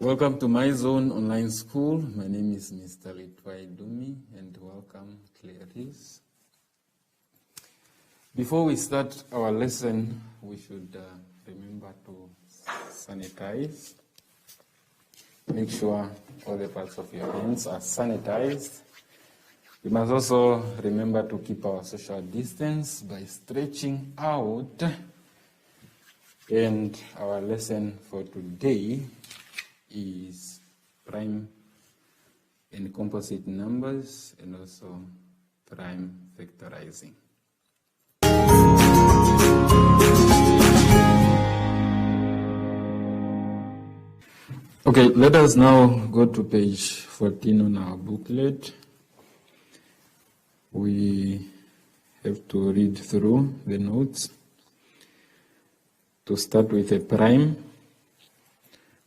Welcome to My Zone Online School. My name is Mr. Litwai Dumi, and welcome, Clarice. Before we start our lesson, we should remember to sanitize. Make sure all the parts of your hands are sanitized. We must also remember to keep our social distance by stretching out. And our lesson for today is prime and composite numbers and also prime factorizing. Okay, let us now go to page 14 on our booklet. We have to read through the notes. To start with a prime,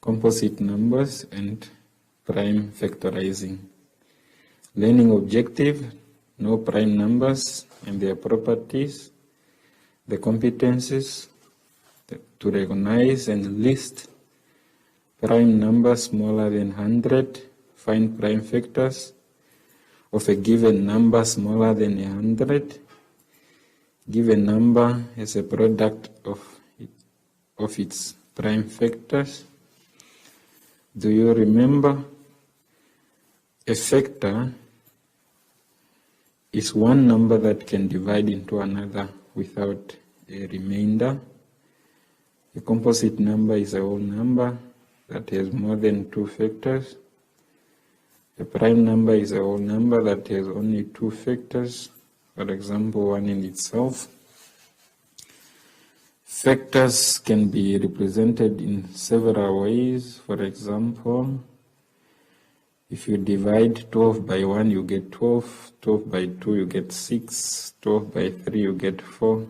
composite numbers, and prime factorizing. Learning objective: know prime numbers and their properties, the competencies to recognize and list prime numbers smaller than 100, find prime factors of a given number smaller than 100, give a number as a product of its prime factors. Do you remember? A factor is one number that can divide into another without a remainder. A composite number is a whole number that has more than two factors. A prime number is a whole number that has only two factors, for example, one in itself. Factors can be represented in several ways. For example, if you divide 12 by 1, you get 12. 12 by 2, you get 6. 12 by 3, you get 4.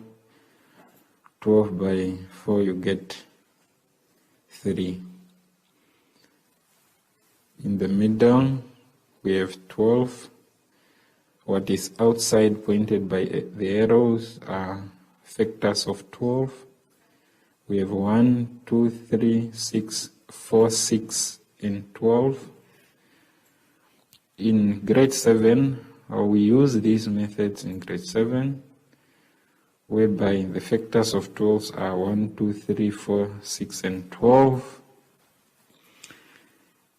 12 by 4, you get 3. In the middle, we have 12. What is outside pointed by the arrows are factors of 12. We have 1, 2, 3, 6, 4, 6, and 12. In grade 7, we use these methods in grade 7, whereby the factors of 12 are 1, 2, 3, 4, 6, and 12.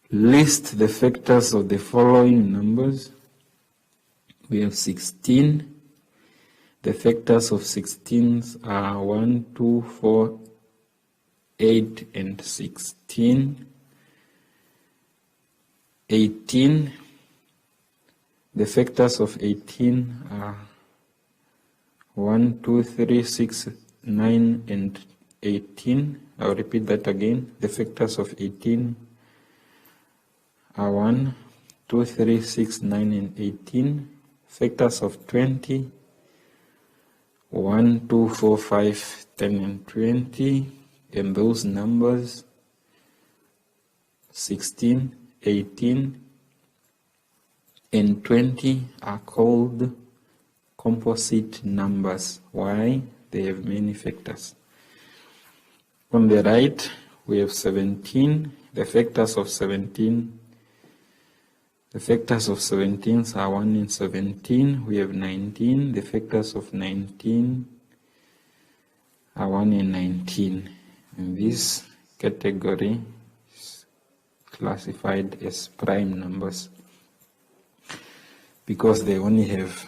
List the factors of the following numbers. We have 16. The factors of 16 are 1, 2, 4, 8, and 16. 18. The factors of 18 are 1, 2, 3, 6, 9, and 18. I'll repeat that again. The factors of 18 are 1, 2, 3, 6, 9, and 18. Factors of 20, 1, 2, 4, 5, 10, and 20. And those numbers, 16, 18, and 20, are called composite numbers. Why? They have many factors. On the right, we have 17. The factors of 17. The factors of 17 are 1 and 17. We have 19. The factors of 19 are 1 and 19. And this category is classified as prime numbers because they only have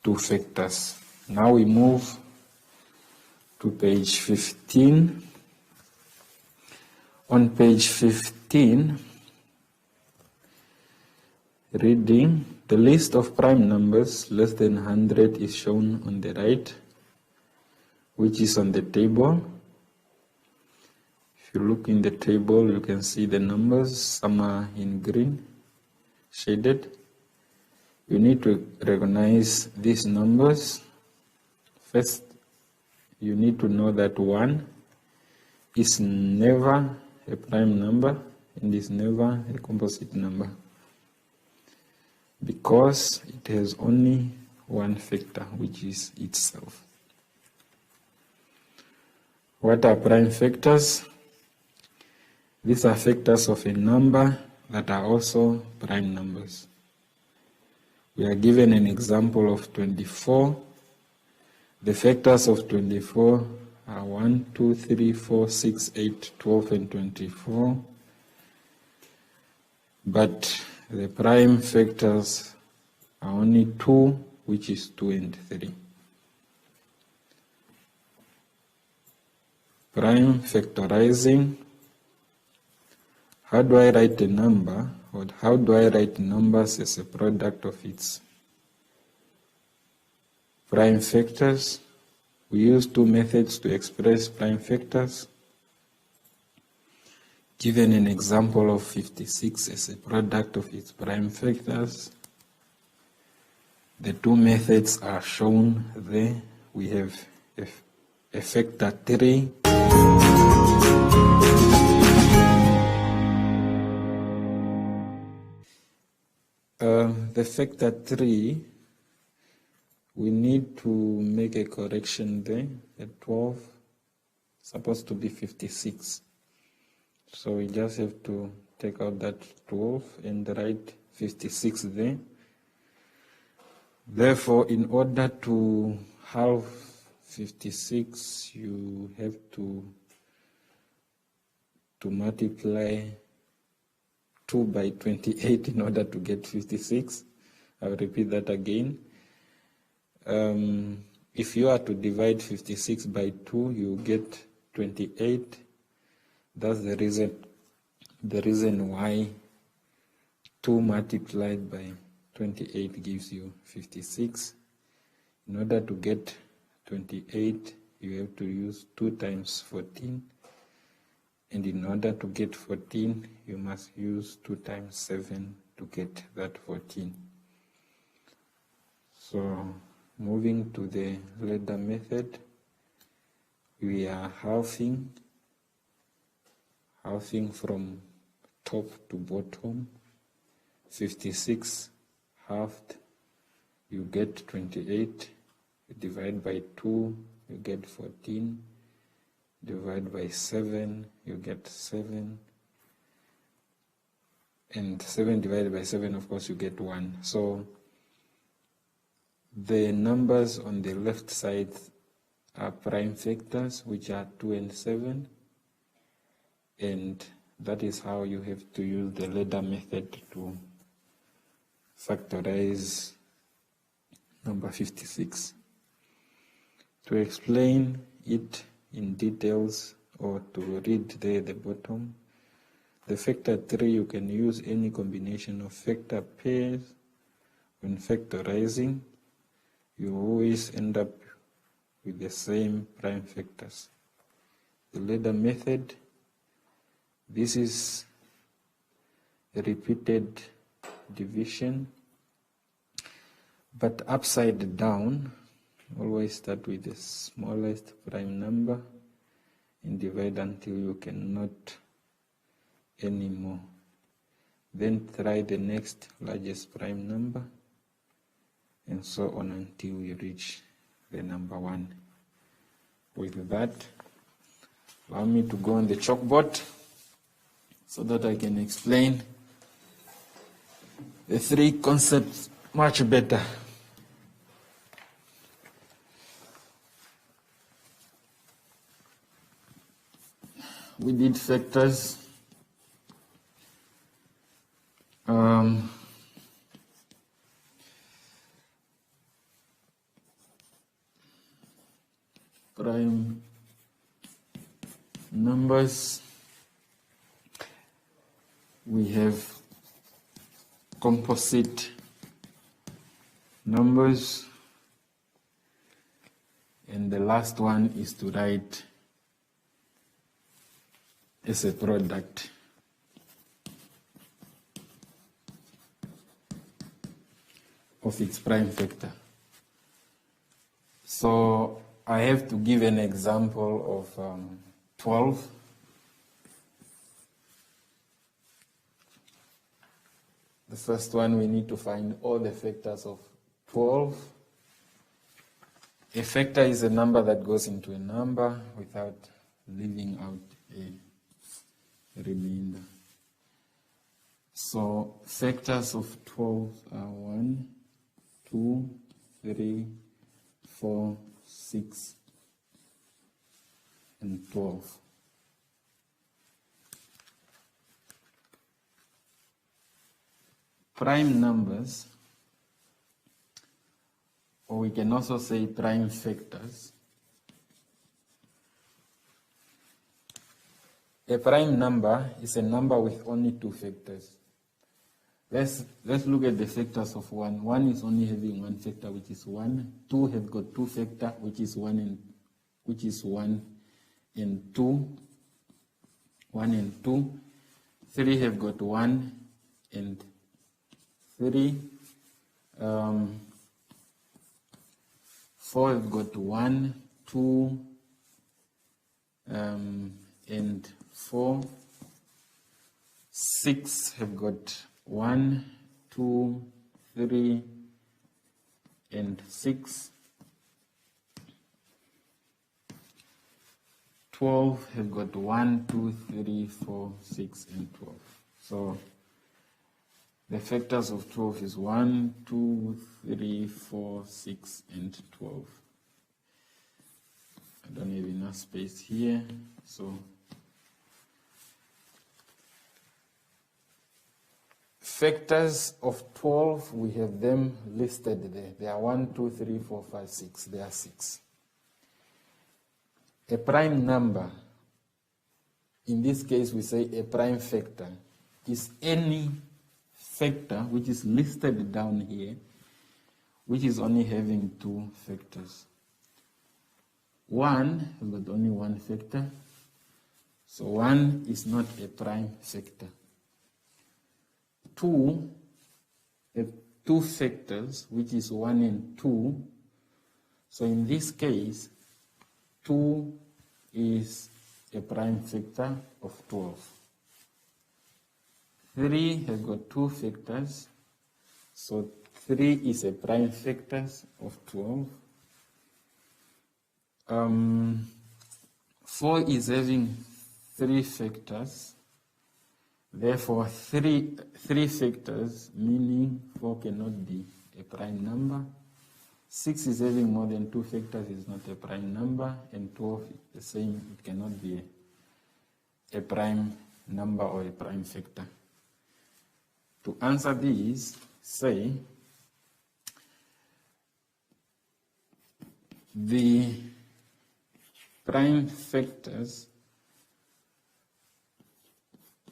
two factors. Now we move to page 15. On page 15, reading, the list of prime numbers less than 100 is shown on the right, which is on the table. If you look in the table, you can see the numbers. Some are in green, shaded. You need to recognize these numbers. First, you need to know that 1 is never a prime number and is never a composite number, because it has only one factor, which is itself. What are prime factors? These are factors of a number that are also prime numbers. We are given an example of 24. The factors of 24 are 1, 2, 3, 4, 6, 8, 12, and 24. But the prime factors are only 2, which is 2 and 3. Prime factorizing. How do I write a number, or how do I write numbers as a product of its prime factors? We use two methods to express prime factors. Given an example of 56 as a product of its prime factors, the two methods are shown there. We have a factor 3. The factor 3, we need to make a correction there. The 12 is supposed to be 56. So we just have to take out that 12 and write 56 there. Therefore, in order to halve 56, you have to multiply 2 by 28 in order to get 56. I'll repeat that again. If you are to divide 56 by 2, you get 28. That's the reason why 2 multiplied by 28 gives you 56. In order to get 28, you have to use 2 times 14. And in order to get 14, you must use 2 times 7 to get that 14. So, moving to the ladder method, we are halving from top to bottom. 56 halved, you get 28. You divide by 2, you get 14. Divide by 7, you get 7. And 7 divided by 7, of course, you get 1. So the numbers on the left side are prime factors, which are 2 and 7. And that is how you have to use the ladder method to factorize number 56. To explain it in details, or to read there at the bottom, the factor 3, you can use any combination of factor pairs. When factorizing, you always end up with the same prime factors. The ladder method, this is a repeated division, but upside down. Always start with the smallest prime number and divide until you cannot anymore. Then try the next largest prime number, and so on until you reach the number 1. With that, allow me to go on the chalkboard so that I can explain the 3 concepts much better. We did factors. Prime numbers. We have composite numbers. And the last one is to write as a product of its prime factor. So I have to give an example of 12. The first one, we need to find all the factors of 12. A factor is a number that goes into a number without leaving out a remainder. So factors of 12 are 1, 2, 3, 4, 6, and 12. Prime numbers, or we can also say prime factors. A prime number is a number with only two factors. Let's look at the factors of 1. 1 is only having one factor, which is 1. 2 has got two factors, which is 1 and 2. 1 and 2. 3 have got 1 and 3. 4 have got 1, 2, and 4. 6 have got 1, 2, 3, and 6. 12 have got 1, 2, 3, 4, 6, and 12. So the factors of 12 is 1, 2, 3, 4, 6, and 12. I don't have enough space here, so factors of 12, we have them listed there. They are 1, 2, 3, 4, 5, 6. There are 6. A prime number, in this case we say a prime factor, is any factor which is listed down here, which is only having two factors. 1 has got only one factor, so 1 is not a prime factor. 2 have two factors, which is 1 and 2. So in this case, 2 is a prime factor of 12. 3 has got two factors, so 3 is a prime factor of 12. 4 is having three factors, therefore three factors, meaning 4 cannot be a prime number. 6 is having more than two factors, is not a prime number, and 12 is the same, it cannot be a prime number or a prime factor. To answer these, say the prime factors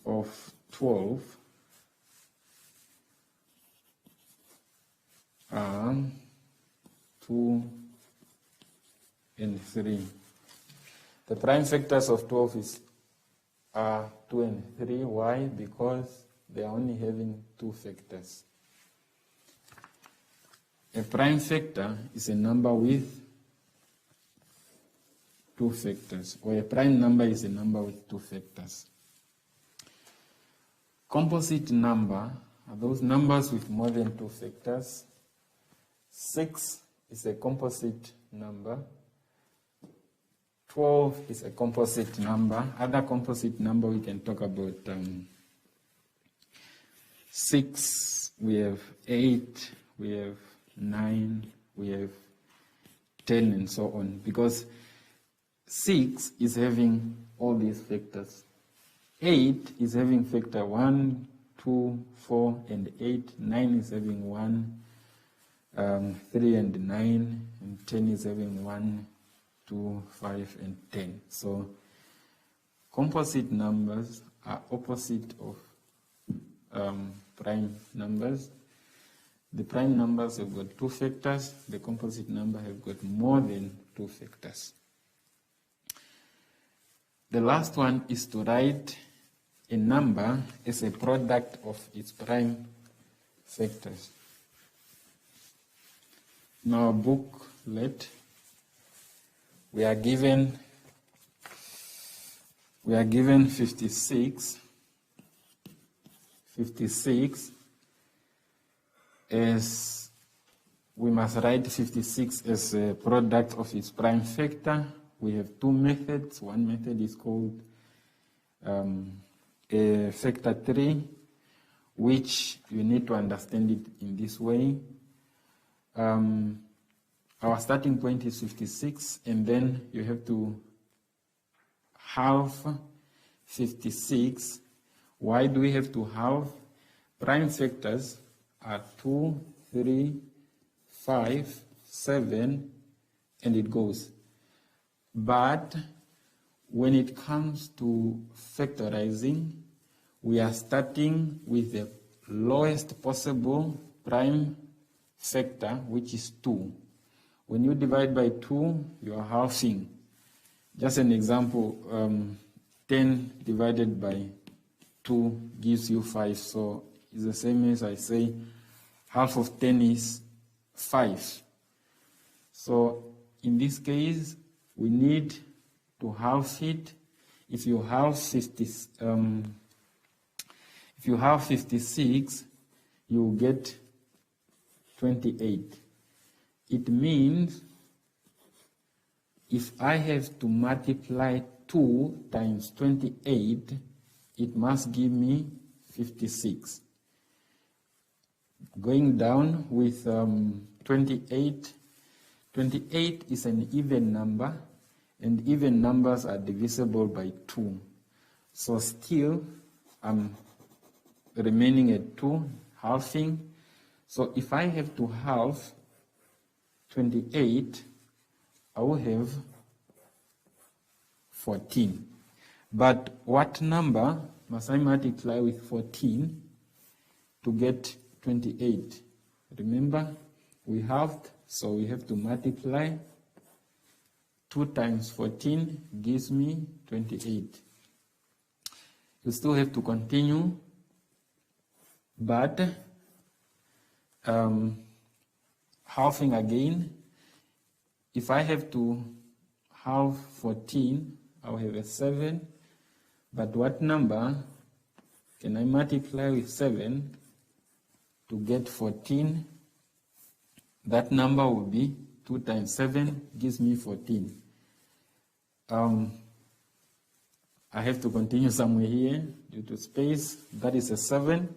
of 12 are 2 and 3. The prime factors of 12 are 2 and 3. Why? Because they are only having two factors. A prime factor is a number with two factors, or a prime number is a number with two factors. Composite number are those numbers with more than two factors. 6 is a composite number. 12 is a composite number. Other composite number we can talk about 6, we have 8, we have 9, we have 10, and so on. Because 6 is having all these factors. 8 is having factor 1, 2, 4, and 8. 9 is having 1, 3, and 9. And 10 is having 1, 2, 5, and 10. So composite numbers are opposite of prime numbers. The prime numbers have got two factors. The composite number have got more than two factors. The last one is to write a number as a product of its prime factors. In our booklet, we are given 56 as we must write 56 as a product of its prime factor. We have two methods. One method is called a factor 3, which you need to understand it in this way. Our starting point is 56, and then you have to halve 56. Why do we have to halve? Prime factors are 2, 3, 5, 7, and it goes. But when it comes to factorizing, we are starting with the lowest possible prime factor, which is 2. When you divide by 2, you are halving. Just an example, 10 divided by 2 gives you 5. So it's the same as I say half of 10 is 5. So in this case, we need to halve it. If you halve 56, you get 28. It means if I have to multiply 2 times 28, it must give me 56. Going down with 28, 28 is an even number, and even numbers are divisible by 2. So still, I'm remaining at 2, halving. So if I have to halve 28, I will have 14. But what number must I multiply with 14 to get 28? Remember, we halved, so we have to multiply. 2 times 14 gives me 28. You still have to continue, but halving again. If I have to halve 14, I'll have a 7. But what number can I multiply with 7 to get 14? That number will be 2 times 7 gives me 14. I have to continue somewhere here due to space. That is a 7.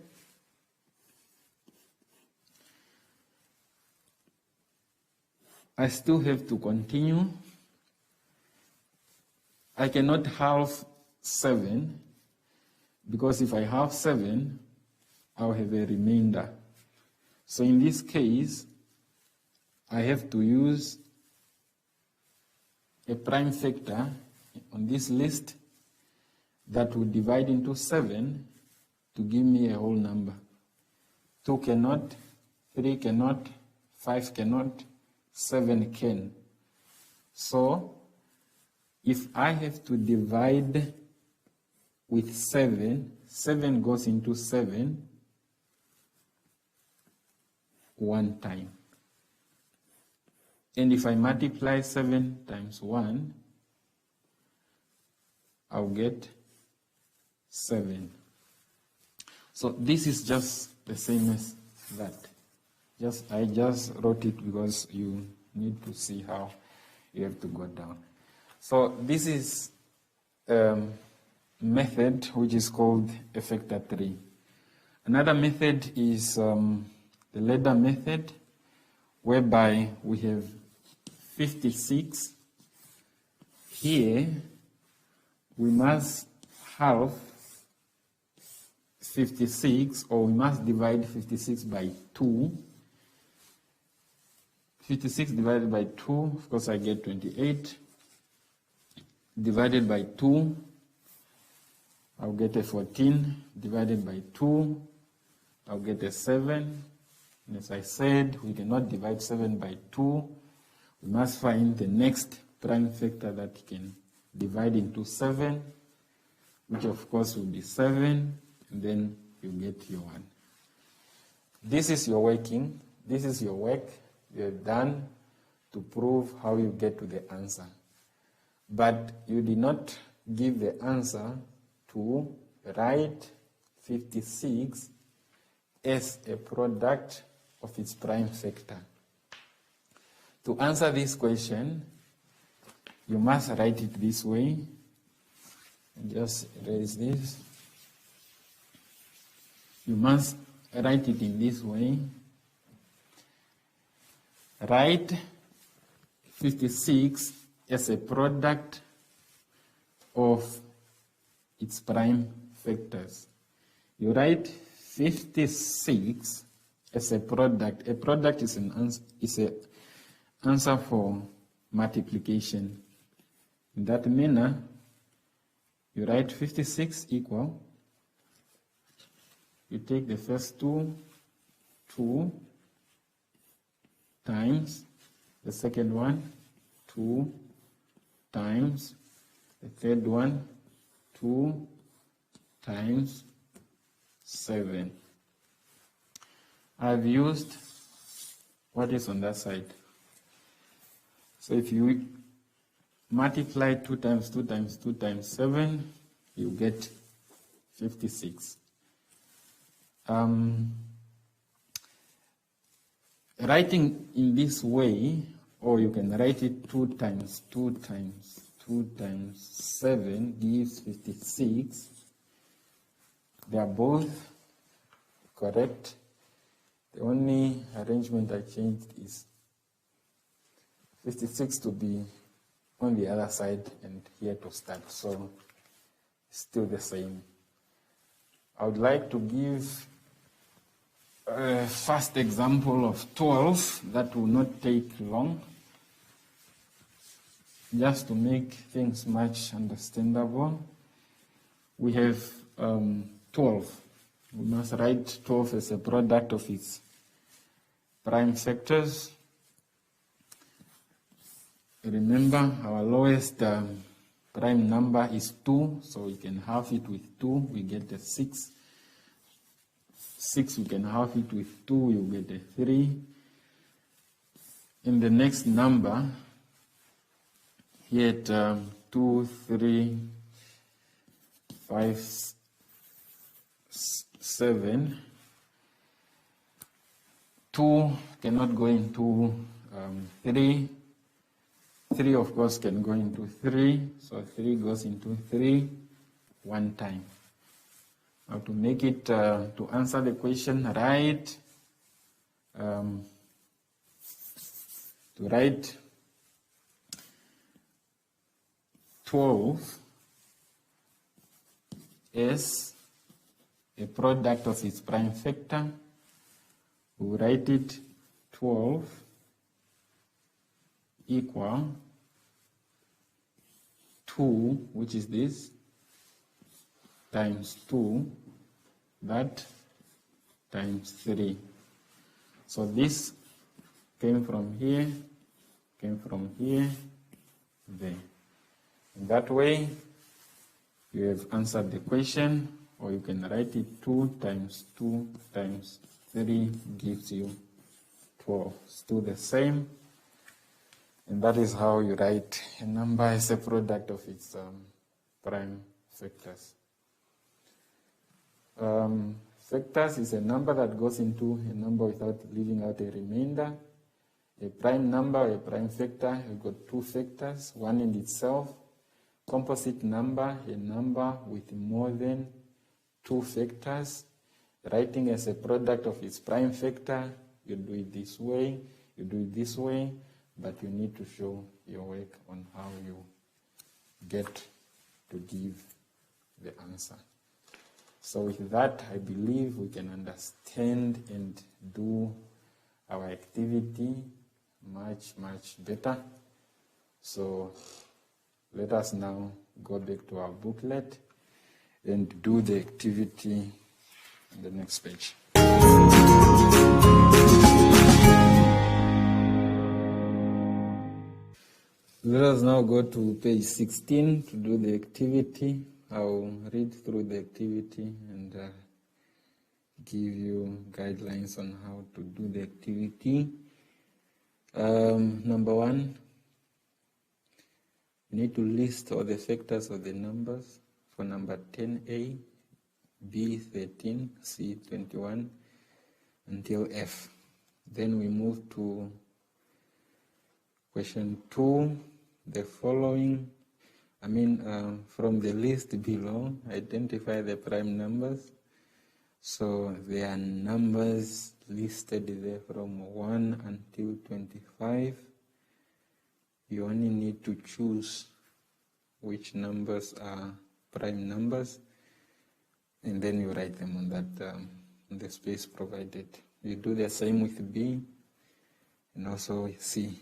I still have to continue. I cannot halve 7, because if I halve 7, I'll have a remainder. So in this case, I have to use a prime factor on this list that will divide into 7 to give me a whole number. 2 cannot, 3 cannot, 5 cannot, 7 can. So if I have to divide with 7, 7 goes into 7 one time. And if I multiply 7 times 1, I'll get 7. So this is just the same as that. I just wrote it because you need to see how you have to go down. So this is a method which is called a factor 3. Another method is the ladder method, whereby we have 56. Here we must halve 56, or we must divide 56 by 2. 56 divided by 2, of course I get 28. Divided by 2, I'll get a 14. Divided by 2, I'll get a 7. And as I said, we cannot divide 7 by 2. We must find the next prime factor that can divide into 7, which of course will be 7, and then you get your 1. This is your working. This is your work you have done to prove how you get to the answer. But you did not give the answer to write 56 as a product of its prime factor. To answer this question, you must write it this way. Just erase this. you must write it in this way. Write 56 as a product of its prime factors. You write 56 as a product. A product is an answer for multiplication. In that manner, you write 56 equal, you take the first 2 times the second one, 2 times the third one, 2 times 7. I've used what is on that side. So if you multiply 2 times 2 times 2 times 7, you get 56. Writing in this way, or you can write it 2 times 2 times 2 times 7 gives 56. They are both correct. The only arrangement I changed is 56 to be on the other side and here to start, so still the same. I would like to give a first example of 12 that will not take long, just to make things much understandable. We have 12. We must write 12 as a product of its prime factors. Remember, our lowest prime number is 2, so we can halve it with 2, we get a 6. 6, we can halve it with 2, you get a 3. In the next number, here at 2, 3, 5, 7, 2 cannot go into 3. 3, of course, can go into 3, so 3 goes into 3 one time. Now to make it, to answer the question, write 12 as a product of its prime factor. We write it 12 equal 2, which is this, times 2, that, times 3. So this came from here, there. In that way, you have answered the question, or you can write it 2 times 2 times 3 gives you 12. Still the same. And that is how you write a number as a product of its prime factors. Factors is a number that goes into a number without leaving out a remainder. A prime number, a prime factor, you've got 2 factors, one in itself. Composite number, a number with more than 2 factors. Writing as a product of its prime factor, you do it this way, you do it this way, but you need to show your work on how you get to give the answer. So with that, I believe we can understand and do our activity much, much better. So let us now go back to our booklet and do the activity on the next page. Let us now go to page 16 to do the activity. I'll read through the activity and give you guidelines on how to do the activity. Number 1, you need to list all the factors of the numbers for number 10A, B 13, C 21 until F. Then we move to question 2. The following, from the list below, identify the prime numbers. So there are numbers listed there from 1 until 25. You only need to choose which numbers are prime numbers, and then you write them on that the space provided. You do the same with B and also C.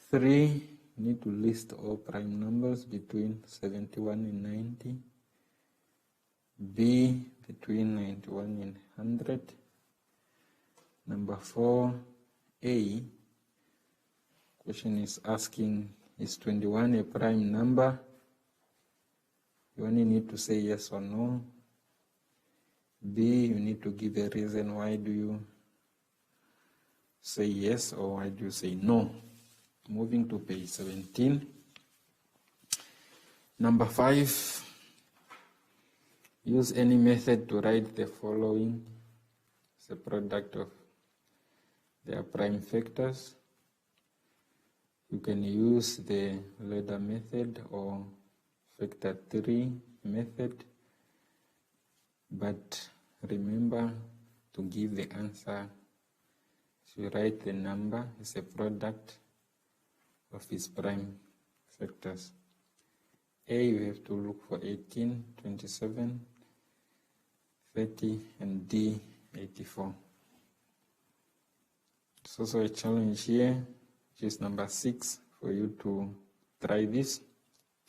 3, you need to list all prime numbers between 71 and 90. B, between 91 and 100. Number 4, A, question is asking, is 21 a prime number? You only need to say yes or no. B, you need to give a reason why do you say yes or why do you say no. Moving to page 17. Number 5, use any method to write the following as a product of their prime factors. You can use the ladder method or factor 3 method, but remember to give the answer. So you write the number as a product of its prime factors. A, you have to look for 18, 27, 30, and D, 84. It's also a challenge here, which is number 6, for you to try this.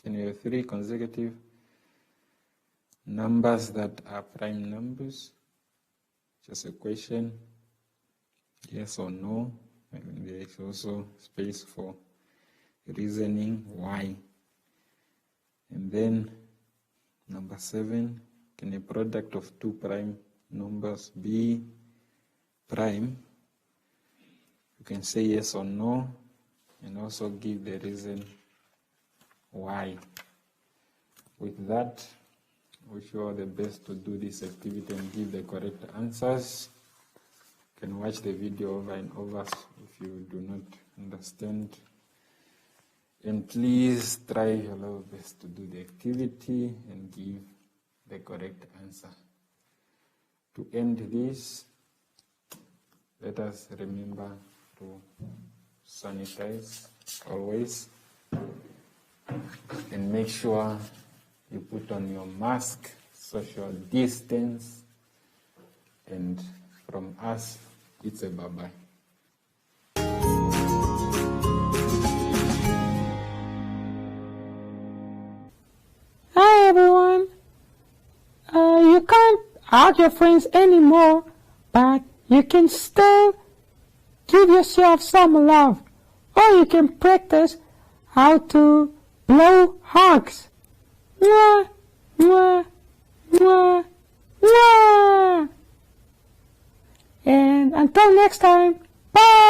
Can you have 3 consecutive numbers that are prime numbers? Just a question, yes or no, and there is also space for reasoning why. And then number 7, can a product of 2 prime numbers be prime? You can say yes or no and also give the reason why. With that, wish you all the best to do this activity and give the correct answers. You can watch the video over and over if you do not understand. And please try your level best to do the activity and give the correct answer. To end this, let us remember to sanitize always and make sure you put on your mask, social distance, and from us, it's a bye-bye. Hi everyone! You can't hug your friends anymore, but you can still give yourself some love, or you can practice how to blow hugs. Mwah, mwah, mwah, mwah. And until next time, bye!